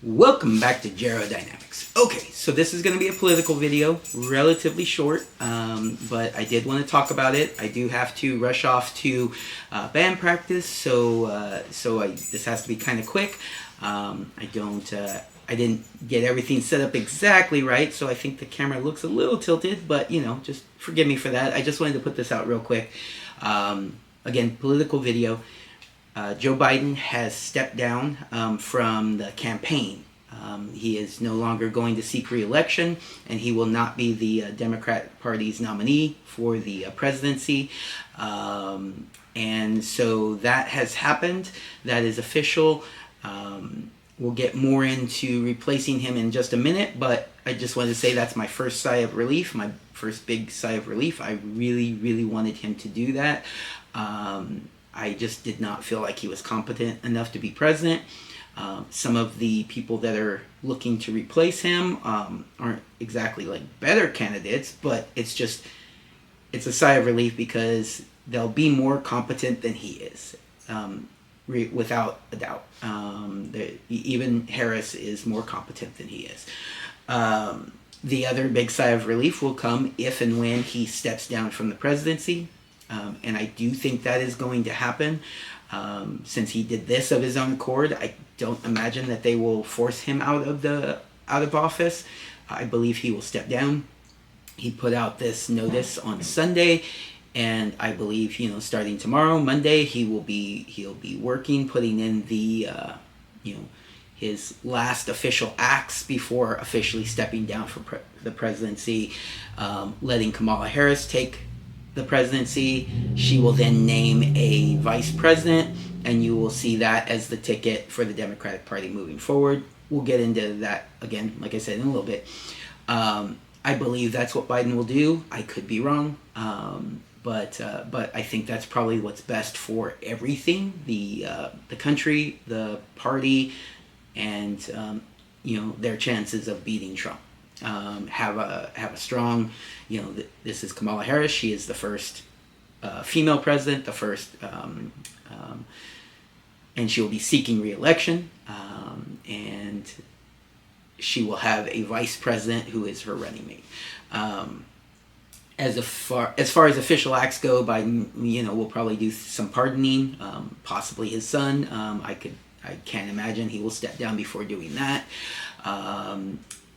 Welcome back to Dynamics. Okay, so this is going to be a political video, relatively short, but I did want to talk about it. I do have to rush off to band practice, so this has to be kind of quick. I didn't get everything set up exactly right, so I think the camera looks a little tilted, but just forgive me for that. I just wanted to put this out real quick. Again, political video. Joe Biden has stepped down from the campaign. He is no longer going to seek re-election, and he will not be the Democrat Party's nominee for the presidency. And so that has happened. That is official. We'll get more into replacing him in just a minute, but I just wanted to say that's my first sigh of relief, my first big sigh of relief. I really, really wanted him to do that. I just did not feel like he was competent enough to be president. Some of the people that are looking to replace him aren't exactly like better candidates, but it's a sigh of relief because they'll be more competent than he is, without a doubt. Even Harris is more competent than he is. The other big sigh of relief will come if and when he steps down from the presidency. And I do think that is going to happen. Since he did this of his own accord, I don't imagine that they will force him out of office. I believe he will step down. He put out this notice on Sunday, and I believe starting tomorrow, Monday, he'll be working, putting in the his last official acts before officially stepping down from the presidency, letting Kamala Harris take the presidency. She will then name a vice president, and you will see that as the ticket for the Democratic Party moving forward. We'll get into that again, like I said, in a little bit. I believe that's what Biden will do. I could be wrong, but I think that's probably what's best for everything: the country, the party, and their chances of beating Trump. Have a strong, this is Kamala Harris. She is the first female president, the first, and she will be seeking re-election, and she will have a vice president who is her running mate. As far as official acts go, Biden, will probably do some pardoning, possibly his son. I can't imagine he will step down before doing that.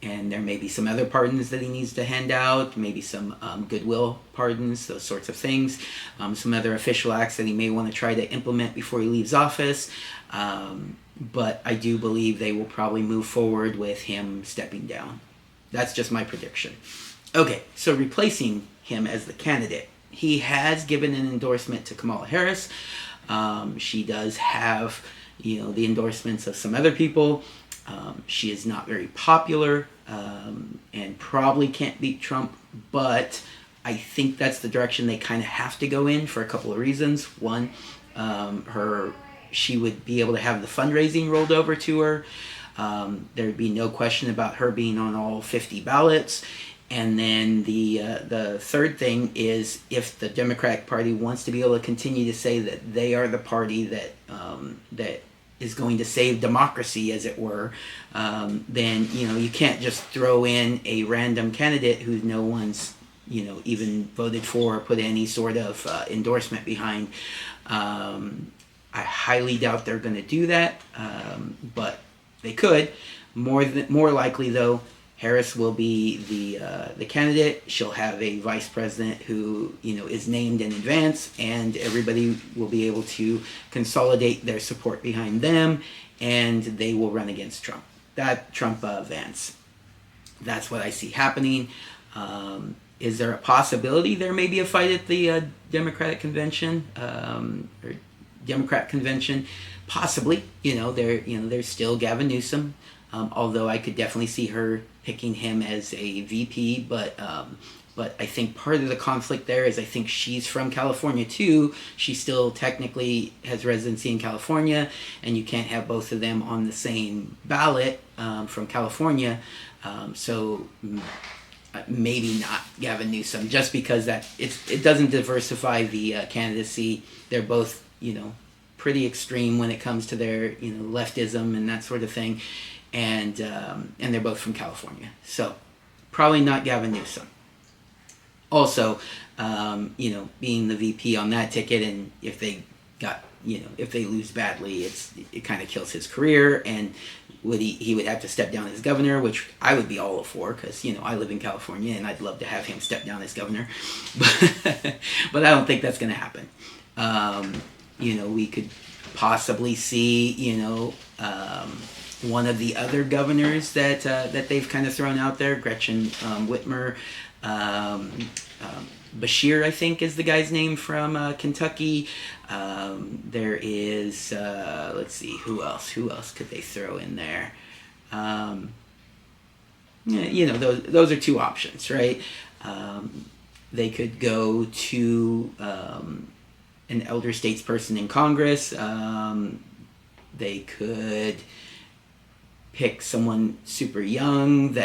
And there may be some other pardons that he needs to hand out, maybe some goodwill pardons, those sorts of things. Some other official acts that he may want to try to implement before he leaves office. But I do believe they will probably move forward with him stepping down. That's just my prediction. Okay, so replacing him as the candidate. He has given an endorsement to Kamala Harris. She does have, the endorsements of some other people. She is not very popular, and probably can't beat Trump, but I think that's the direction they kind of have to go in for a couple of reasons. One, she would be able to have the fundraising rolled over to her. There'd be no question about her being on all 50 ballots. And then the third thing is, if the Democratic Party wants to be able to continue to say that they are the party that is going to save democracy, as it were, then you can't just throw in a random candidate who no one's even voted for or put any sort of endorsement behind. I highly doubt they're going to do that, but they could. More likely though, Harris will be the candidate. She'll have a vice president who is named in advance, and everybody will be able to consolidate their support behind them, and they will run against Trump. Vance. That's what I see happening. Is there a possibility there may be a fight at the Democratic convention or Democrat convention? Possibly. There's still Gavin Newsom. Although I could definitely see her picking him as a VP, but I think part of the conflict there is I think she's from California too. She still technically has residency in California, and you can't have both of them on the same ballot from California. So maybe not Gavin Newsom, just because it doesn't diversify the candidacy. They're both pretty extreme when it comes to their leftism and that sort of thing. and they're both from California. So probably not Gavin Newsom. Also, being the VP on that ticket, and if they if they lose badly, it kind of kills his career, and he would have to step down as governor, which I would be all for, because I live in California and I'd love to have him step down as governor, but I don't think that's going to happen. We could possibly see one of the other governors that they've kind of thrown out there, Gretchen Whitmer. Bashir, I think, is the guy's name from Kentucky. There is, let's see, who else could they throw in there? Those are two options, right? They could go to an elder statesperson in Congress. They could pick someone super young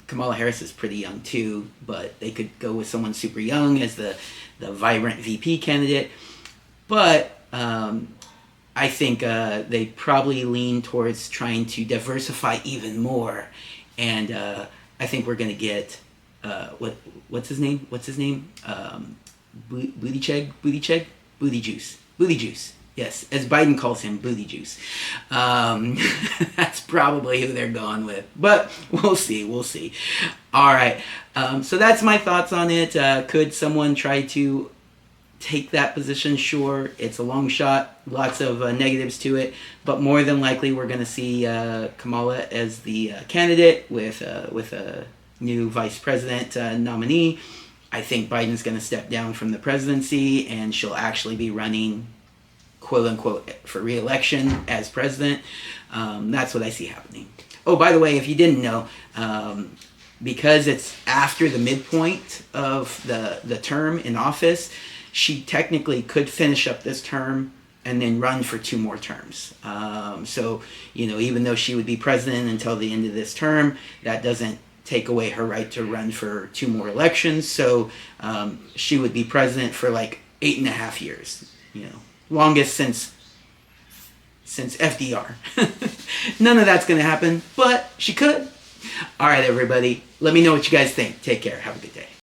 Kamala Harris is pretty young too, but they could go with someone super young as the vibrant VP candidate. But I think they probably lean towards trying to diversify even more. And I think we're going to get, what's his name? Booty Juice. Yes, as Biden calls him, Booty Juice. That's probably who they're going with. But we'll see. All right. So that's my thoughts on it. Could someone try to take that position? Sure. It's a long shot. Lots of negatives to it. But more than likely, we're going to see Kamala as the candidate with a new vice president nominee. I think Biden's going to step down from the presidency, and she'll actually be running, quote unquote, for reelection as president. That's what I see happening. Oh, by the way, if you didn't know, because it's after the midpoint of the term in office, she technically could finish up this term and then run for 2 more terms. So, even though she would be president until the end of this term, that doesn't take away her right to run for 2 more elections. So she would be president for like 8.5 years, longest since FDR. None of that's going to happen, but she could. All right, everybody. Let me know what you guys think. Take care. Have a good day.